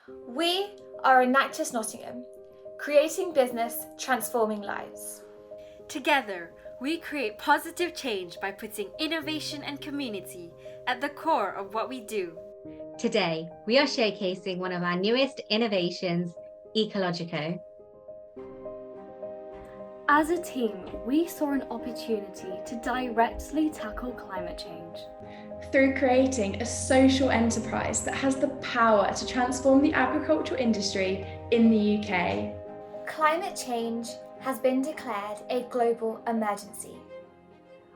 We are Enactus Nottingham, creating business, transforming lives. Together, we create positive change by putting innovation and community at the core of what we do. Today, we are showcasing one of our newest innovations, Ecologico. As a team, we saw an opportunity to directly tackle climate change. Through creating a social enterprise that has the power to transform the agricultural industry in the UK. Climate change has been declared a global emergency.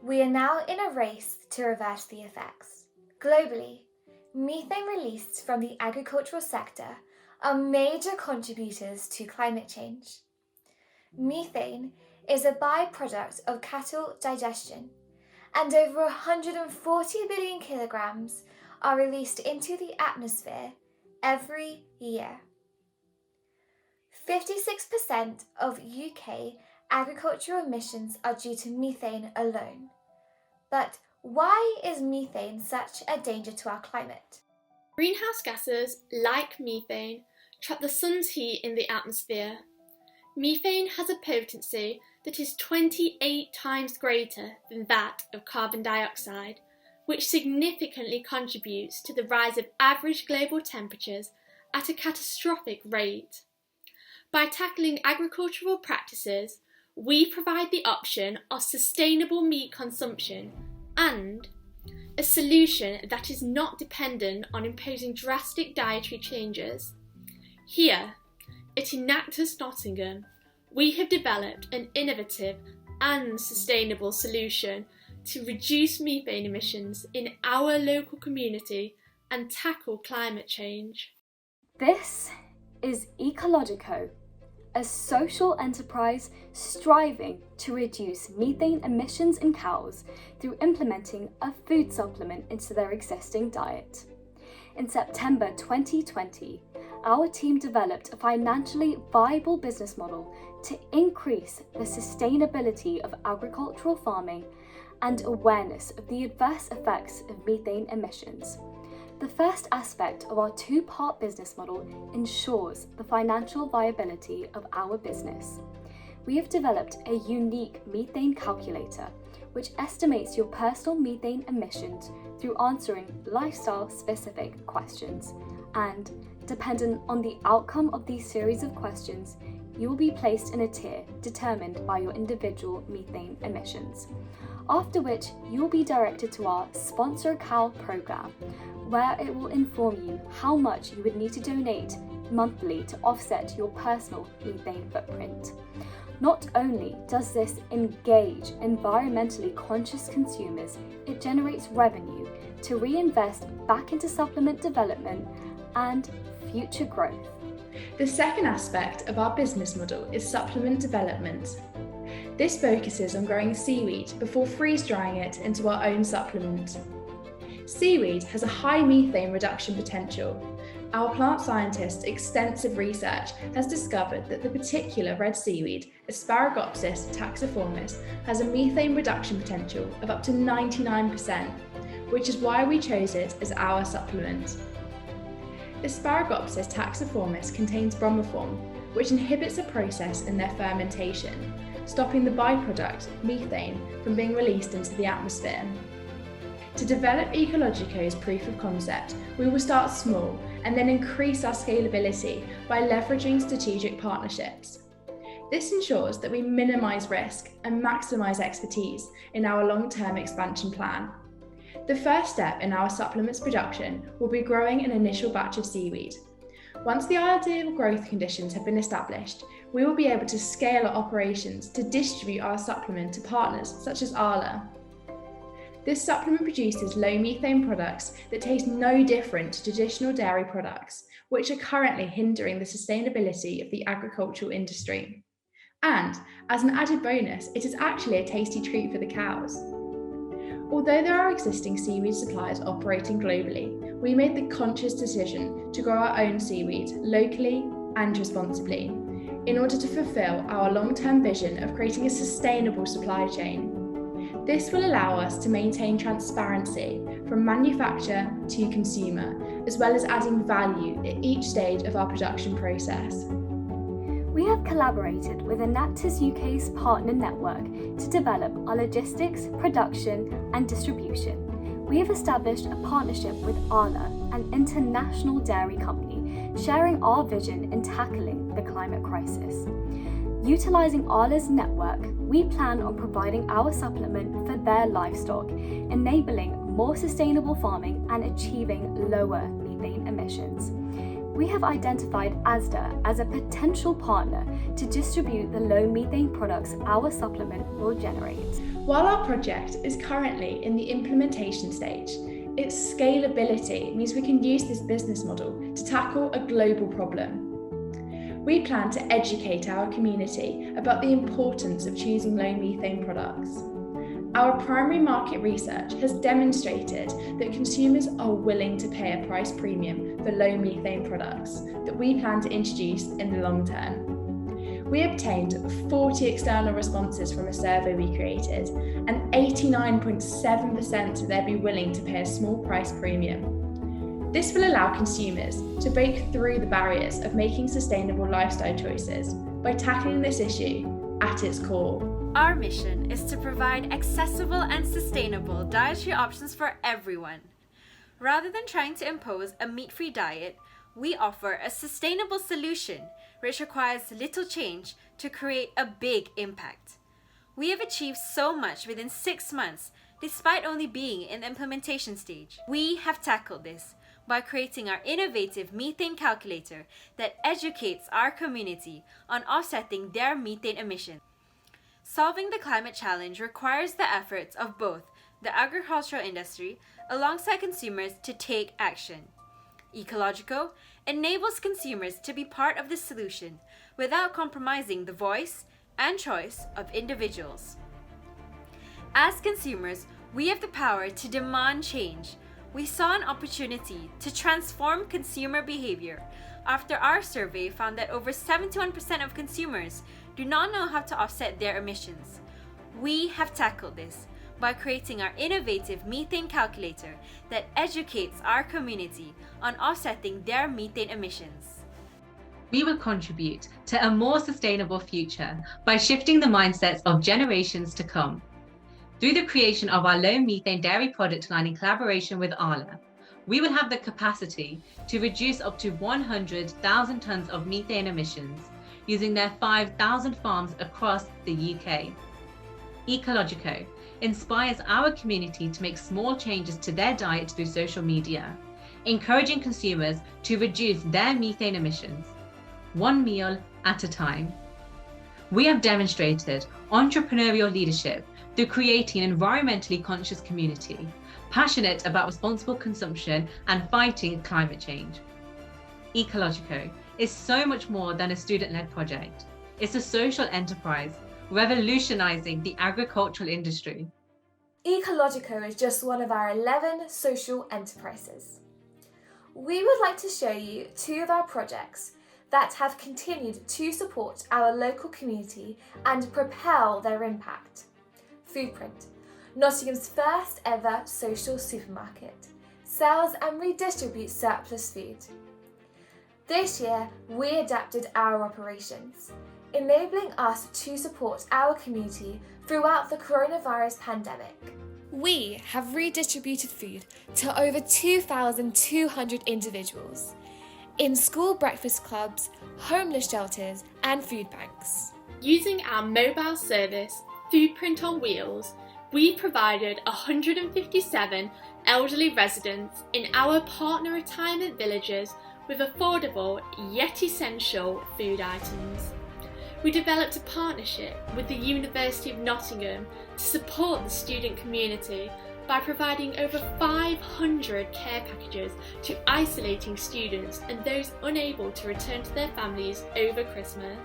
We are now in a race to reverse the effects. Globally, methane released from the agricultural sector are major contributors to climate change. Methane is a byproduct of cattle digestion, and over 140 billion kilograms are released into the atmosphere every year. 56% of UK agricultural emissions are due to methane alone. But why is methane such a danger to our climate? Greenhouse gases, like methane, trap the sun's heat in the atmosphere. Methane has a potency that is 28 times greater than that of carbon dioxide, which significantly contributes to the rise of average global temperatures at a catastrophic rate. By tackling agricultural practices, we provide the option of sustainable meat consumption and a solution that is not dependent on imposing drastic dietary changes. Here, at Enactus Nottingham, we have developed an innovative and sustainable solution to reduce methane emissions in our local community and tackle climate change. This is Ecologico, a social enterprise striving to reduce methane emissions in cows through implementing a food supplement into their existing diet. In September 2020, our team developed a financially viable business model to increase the sustainability of agricultural farming and awareness of the adverse effects of methane emissions. The first aspect of our two-part business model ensures the financial viability of our business. We have developed a unique methane calculator which estimates your personal methane emissions through answering lifestyle-specific questions, and dependent on the outcome of these series of questions, you will be placed in a tier determined by your individual methane emissions, after which you will be directed to our Sponsor a Cow program, where it will inform you how much you would need to donate monthly to offset your personal methane footprint. Not only does this engage environmentally conscious consumers, it generates revenue to reinvest back into supplement development and future growth. The second aspect of our business model is supplement development. This focuses on growing seaweed before freeze-drying it into our own supplement. Seaweed has a high methane reduction potential. Our plant scientists' extensive research has discovered that the particular red seaweed, Asparagopsis taxiformis, has a methane reduction potential of up to 99%, which is why we chose it as our supplement. Asparagopsis taxiformis contains bromoform, which inhibits a process in their fermentation, stopping the byproduct, methane, from being released into the atmosphere. To develop Ecologico's proof of concept, we will start small and then increase our scalability by leveraging strategic partnerships. This ensures that we minimise risk and maximise expertise in our long-term expansion plan. The first step in our supplements production will be growing an initial batch of seaweed. Once the ideal growth conditions have been established, we will be able to scale our operations to distribute our supplement to partners such as Arla. This supplement produces low methane products that taste no different to traditional dairy products, which are currently hindering the sustainability of the agricultural industry. And as an added bonus, it is actually a tasty treat for the cows. Although there are existing seaweed suppliers operating globally, we made the conscious decision to grow our own seaweed locally and responsibly, in order to fulfill our long-term vision of creating a sustainable supply chain. This will allow us to maintain transparency from manufacturer to consumer, as well as adding value at each stage of our production process. We have collaborated with Enactus UK's partner network to develop our logistics, production and distribution. We have established a partnership with Arla, an international dairy company, sharing our vision in tackling the climate crisis. Utilising Arla's network, we plan on providing our supplement for their livestock, enabling more sustainable farming and achieving lower methane emissions. We have identified Asda as a potential partner to distribute the low methane products our supplement will generate. While our project is currently in the implementation stage, its scalability means we can use this business model to tackle a global problem. We plan to educate our community about the importance of choosing low methane products. Our primary market research has demonstrated that consumers are willing to pay a price premium for low methane products that we plan to introduce in the long term. We obtained 40 external responses from a survey we created, and 89.7% said they'd be willing to pay a small price premium. This will allow consumers to break through the barriers of making sustainable lifestyle choices by tackling this issue at its core. Our mission is to provide accessible and sustainable dietary options for everyone. Rather than trying to impose a meat-free diet, we offer a sustainable solution which requires little change to create a big impact. We have achieved so much within 6 months despite only being in the implementation stage. We have tackled this by creating our innovative methane calculator that educates our community on offsetting their methane emissions. Solving the climate challenge requires the efforts of both the agricultural industry alongside consumers to take action. Ecologico enables consumers to be part of the solution without compromising the voice and choice of individuals. As consumers, we have the power to demand change. We saw an opportunity to transform consumer behavior after our survey found that over 71% of consumers do not know how to offset their emissions. We have tackled this by creating our innovative methane calculator that educates our community on offsetting their methane emissions. We will contribute to a more sustainable future by shifting the mindsets of generations to come. Through the creation of our low methane dairy product line in collaboration with Arla, we will have the capacity to reduce up to 100,000 tonnes of methane emissions using their 5,000 farms across the UK. Ecologico inspires our community to make small changes to their diet through social media, encouraging consumers to reduce their methane emissions, one meal at a time. We have demonstrated entrepreneurial leadership through creating an environmentally conscious community, passionate about responsible consumption and fighting climate change. Ecologico is so much more than a student-led project. It's a social enterprise, revolutionising the agricultural industry. Ecologico is just one of our 11 social enterprises. We would like to show you 2 of our projects that have continued to support our local community and propel their impact. Foodprint, Nottingham's first ever social supermarket, sells and redistributes surplus food. This year, we adapted our operations, enabling us to support our community throughout the coronavirus pandemic. We have redistributed food to over 2,200 individuals in school breakfast clubs, homeless shelters and food banks. Using our mobile service, Foodprint on Wheels, we provided 157 elderly residents in our partner retirement villages with affordable yet essential food items. We developed a partnership with the University of Nottingham to support the student community by providing over 500 care packages to isolating students and those unable to return to their families over Christmas.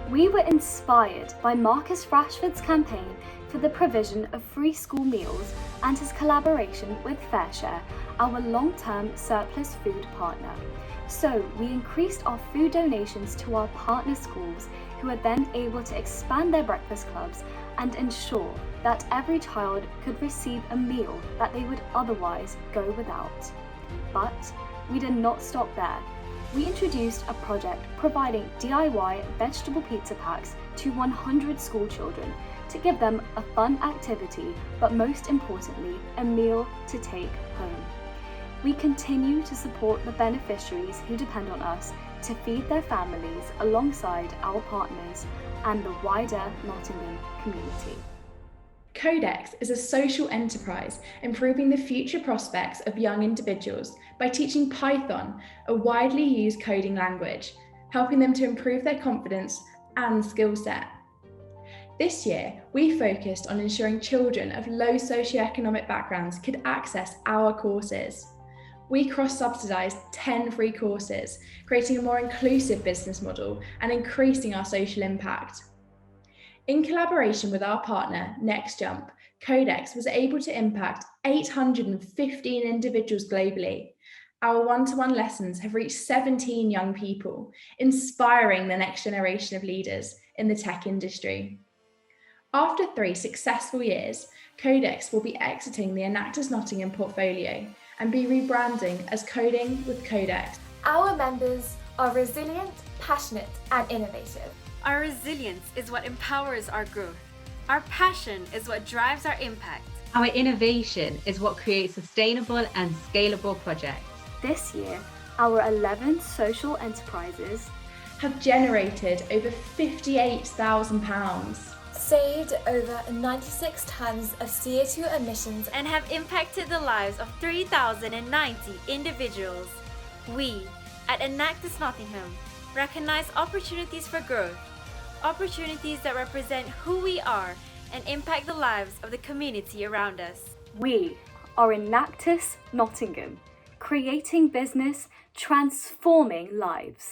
We were inspired by Marcus Rashford's campaign for the provision of free school meals and his collaboration with FareShare, our long-term surplus food partner. So we increased our food donations to our partner schools, who are then able to expand their breakfast clubs and ensure that every child could receive a meal that they would otherwise go without. But we did not stop there. We introduced a project providing DIY vegetable pizza packs to 100 school children to give them a fun activity, but most importantly, a meal to take home. We continue to support the beneficiaries who depend on us to feed their families alongside our partners and the wider Nottingham community. Codex is a social enterprise improving the future prospects of young individuals by teaching Python, a widely used coding language, helping them to improve their confidence and skill set. This year, we focused on ensuring children of low socioeconomic backgrounds could access our courses. We cross-subsidised 10 free courses, creating a more inclusive business model and increasing our social impact. In collaboration with our partner, NextJump, Codex was able to impact 815 individuals globally. Our one-to-one lessons have reached 17 young people, inspiring the next generation of leaders in the tech industry. After 3 successful years, Codex will be exiting the Enactus Nottingham portfolio and be rebranding as Coding with Codex. Our members are resilient, passionate, and innovative. Our resilience is what empowers our growth. Our passion is what drives our impact. Our innovation is what creates sustainable and scalable projects. This year, our 11 social enterprises Have generated over £58,000. Saved over 96 tons of CO2 emissions And have impacted the lives of 3,090 individuals. We, at Enactus Nottingham, recognize opportunities for growth, opportunities that represent who we are and impact the lives of the community around us. We are Enactus Nottingham, creating business, transforming lives.